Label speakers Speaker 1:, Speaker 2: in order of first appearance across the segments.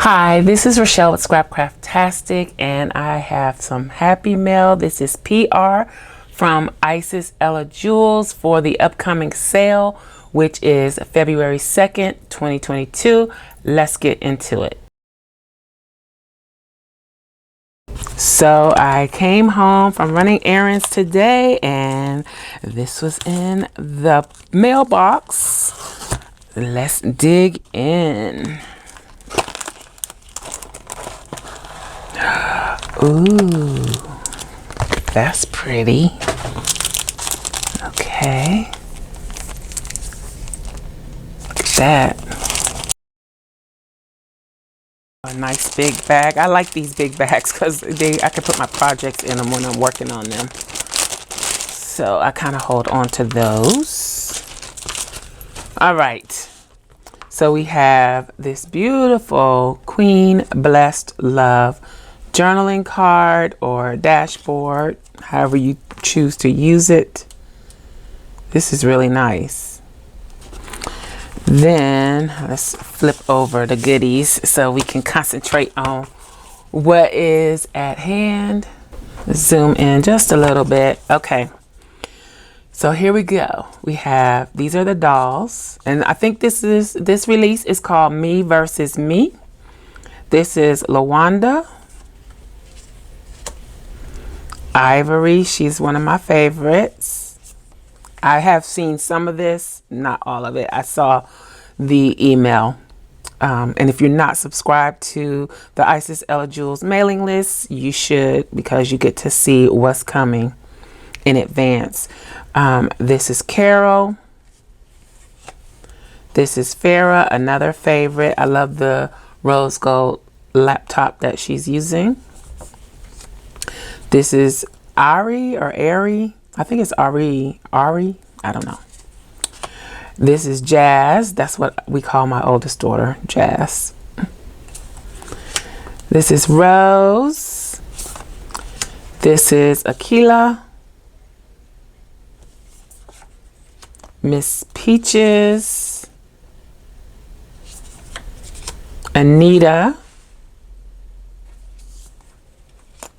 Speaker 1: Hi, this is Rachelle with Scrapcraftastic, and I have some happy mail. This is PR from Isis Ella Jewels for the upcoming sale, which is February 2nd, 2022. Let's get into it. So I came home from running errands today, and this was in the mailbox. Let's dig in. Ooh, that's pretty. Okay. Look at that. A nice big bag. I like these big bags because I can put my projects in them when I'm working on them. So I kind of hold on to those. All right. So we have this beautiful Queen Blessed Love journaling card or dashboard, however you choose to use it. This is really nice. Then let's flip over the goodies so we can concentrate on what is at hand. Let's zoom in just a little bit. Okay. So here we go. We have, these are the dolls. And I think this release is called Me Versus Me. This is Lawanda. Ivory, she's one of my favorites. I have seen some of this, not all of it. I saw the email. And if you're not subscribed to the Isis Ella Jewels mailing list, you should, because you get to see what's coming in advance. This is Carol. This is Farah, another favorite. I love the rose gold laptop that she's using. This is Ari or Ari. I think it's Ari. I don't know. This is Jazz. That's what we call my oldest daughter, Jazz. This is Rose. This is Akila. Miss Peaches. Anita.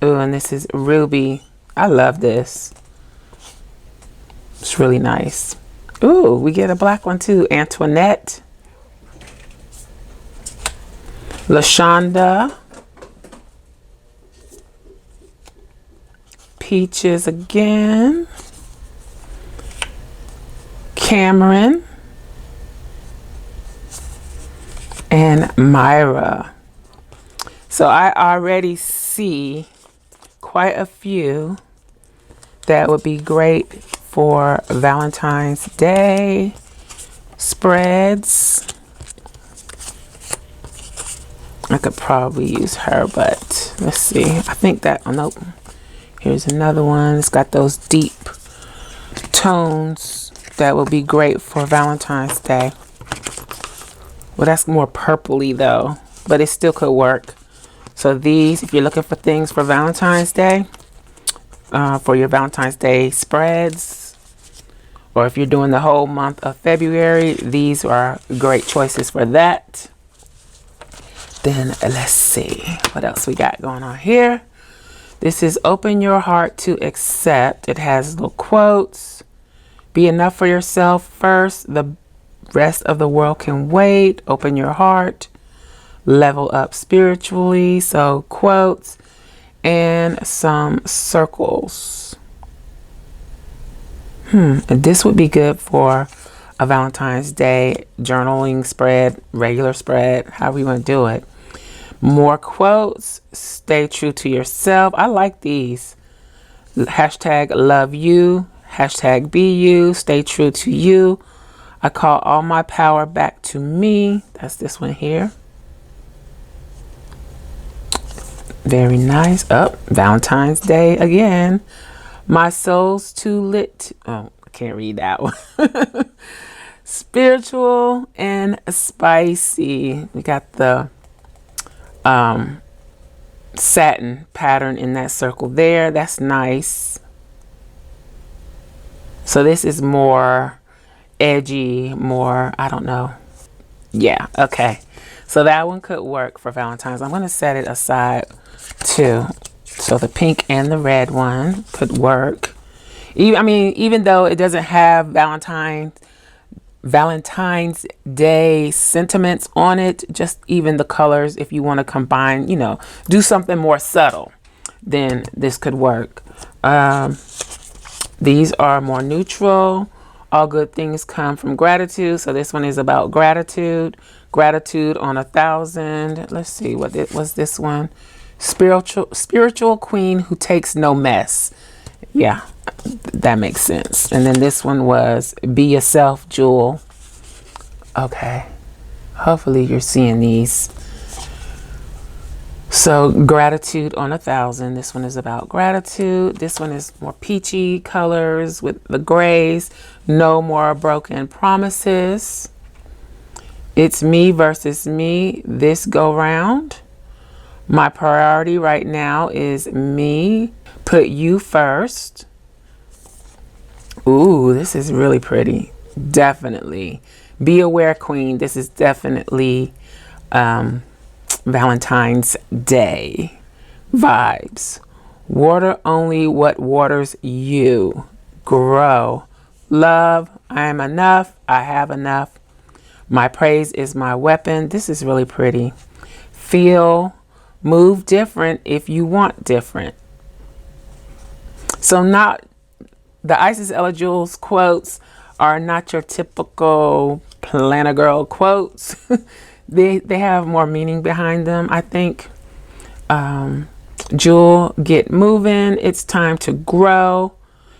Speaker 1: Ooh, and this is Ruby. I love this. It's really nice. Ooh, we get a black one too. Antoinette. LaShonda. Peaches again. Cameron. And Myra. So I already see quite a few that would be great for Valentine's Day spreads. I could probably use her, but let's see. I think that, oh nope. Here's another one. It's got those deep tones that would be great for Valentine's Day. Well, that's more purpley though, but it still could work. So these, if you're looking for things for Valentine's Day, for your Valentine's Day spreads, or if you're doing the whole month of February, these are great choices for that. Then let's see what else we got going on here. This is Open Your Heart to Accept. It has little quotes. Be enough for yourself first. The rest of the world can wait. Open your heart. Level up spiritually. So quotes and some circles. And this would be good for a Valentine's Day journaling spread, regular spread, however you want to do it. More quotes. Stay true to yourself. I like these. Hashtag love you. Hashtag be you. Stay true to you. I call all my power back to me. That's this one here. Very nice. Oh, Valentine's Day again. My soul's too lit. Oh, I can't read that one. Spiritual and spicy. We got the satin pattern in that circle there. That's nice. So this is more edgy, more, I don't know. Yeah, okay. So that one could work for Valentine's. I'm going to set it aside too. So the pink and the red one could work. Even though it doesn't have Valentine's Day sentiments on it, just even the colors, if you want to combine, do something more subtle, then this could work. These are more neutral. All good things come from gratitude. So this one is about gratitude. Gratitude on 1,000. Let's see, what was this one? Spiritual queen who takes no mess. Yeah, that makes sense. And then this one was be yourself, Jewel. Okay, hopefully you're seeing these. So gratitude on 1,000. This one is about gratitude. This one is more peachy colors with the grays. No more broken promises. It's me versus me this go round. My priority right now is me. Put you first. Ooh, this is really pretty. Definitely. Be aware, queen. This is definitely Valentine's Day vibes. Water only what waters you. Grow. Love. I am enough. I have enough. My praise is my weapon. This is really pretty. Feel. Move different if you want different. So not the Isis Ella Jules quotes are not your typical planner girl quotes. They have more meaning behind them, I think. Jewel, get moving. It's time to grow.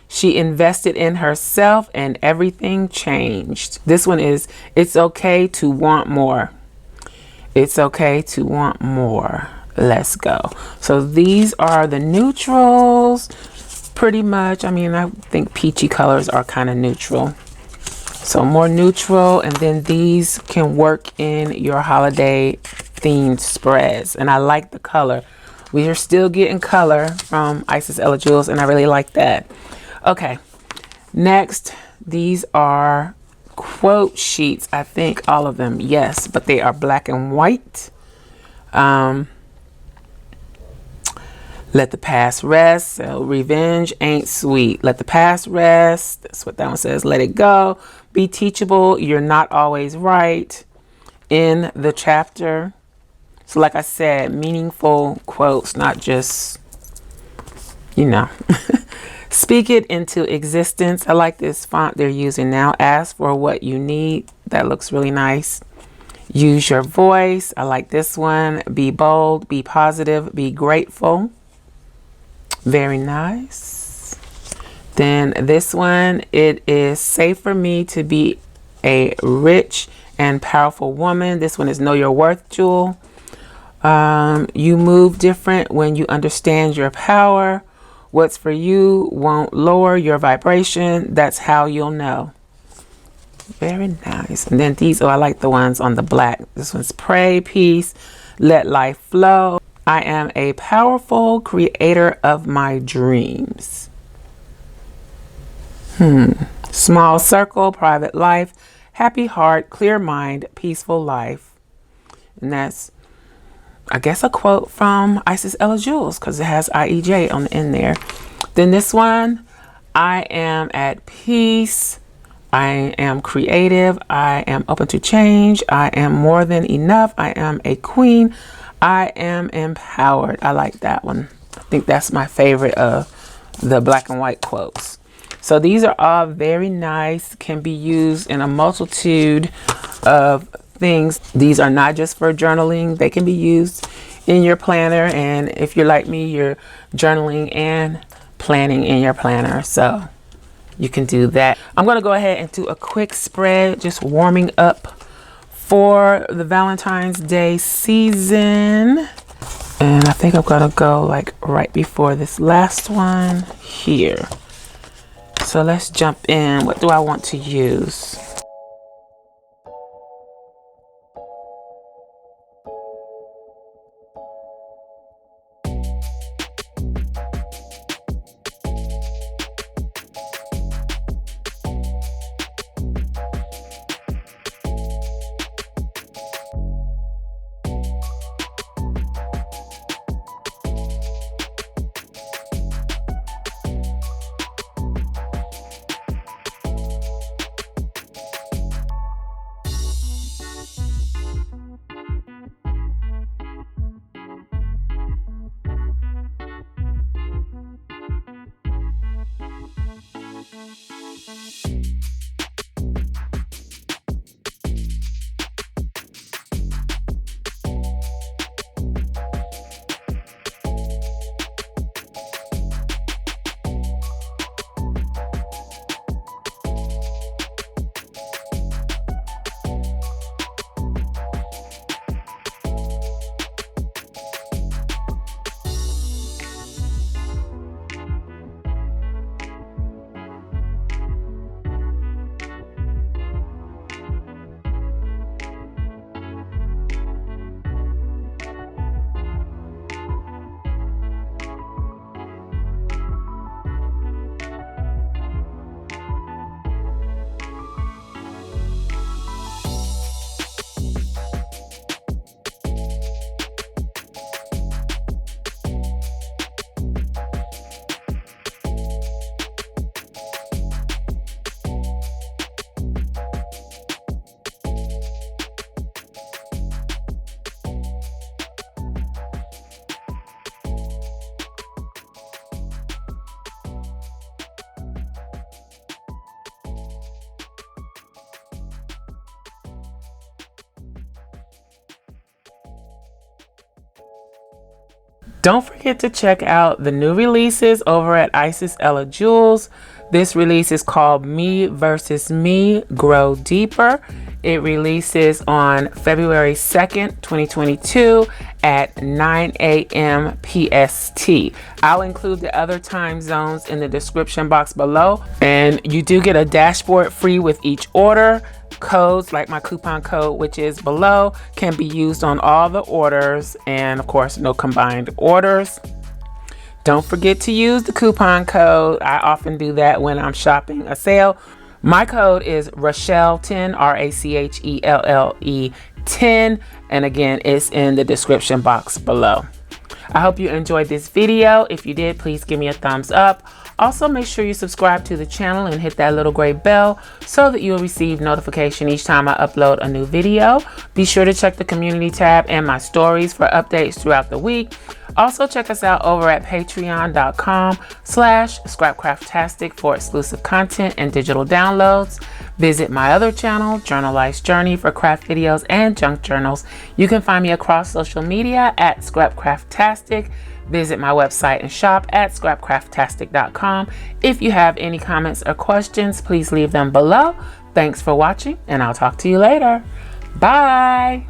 Speaker 1: She invested in herself and everything changed. This one is, it's okay to want more. It's okay to want more. Let's go. So these are the neutrals pretty much. I think peachy colors are kind of neutral. So more neutral, and then these can work in your holiday themed spreads. And I like the color. We are still getting color from Isis Ella Jules, and I really like that. Okay, next, these are quote sheets. I think all of them, yes, but they are black and white. Let the past rest. So revenge ain't sweet. Let the past rest. That's what that one says. Let it go. Be teachable. You're not always right. In the chapter. So like I said, meaningful quotes, not just, Speak it into existence. I like this font they're using now. Ask for what you need. That looks really nice. Use your voice. I like this one. Be bold. Be positive. Be grateful. Very nice. Then this one, it is safe for me to be a rich and powerful woman. This one is know your worth, Jewel. You move different when you understand your power. What's for you won't lower your vibration. That's how you'll know. Very nice. And then these, I like the ones on the black. This one's pray, peace, let life flow. I am a powerful creator of my dreams. Small circle, private life, happy heart, clear mind, peaceful life. And that's, I guess, a quote from Isis Ella Jules because it has IEJ on the end there. Then this one, I am at peace. I am creative. I am open to change. I am more than enough. I am a queen. I am empowered. I like that one. I think that's my favorite of the black and white quotes. So these are all very nice, can be used in a multitude of things. These are not just for journaling. They can be used in your planner. And if you're like me, you're journaling and planning in your planner. So you can do that. I'm going to go ahead and do a quick spread, just warming up for the Valentine's Day season. And I think I'm going to go like right before this last one here. So let's jump in. What do I want to use? Don't forget to check out the new releases over at Isis Ella Jewels. This release is called Me Versus Me Grow Deeper. It releases on February 2nd, 2022 at 9 a.m. PST. I'll include the other time zones in the description box below. And you do get a dashboard free with each order. Codes like my coupon code, which is below, can be used on all the orders, and of course no combined orders. Don't forget to use the coupon code. I often do that when I'm shopping a sale. My code is Rachelle10, RACHELLE 10, and again it's in the description box below. I hope you enjoyed this video. If you did, please give me a thumbs up. Also, make sure you subscribe to the channel and hit that little gray bell so that you'll receive notification each time I upload a new video. Be sure to check the community tab and my stories for updates throughout the week. Also, check us out over at patreon.com/Scrapcraftastic for exclusive content and digital downloads. Visit my other channel, Journal Life's Journey, for craft videos and junk journals. You can find me across social media at Scrapcraftastic. Visit my website and shop at Scrapcraftastic.com. If you have any comments or questions, please leave them below. Thanks for watching, and I'll talk to you later. Bye.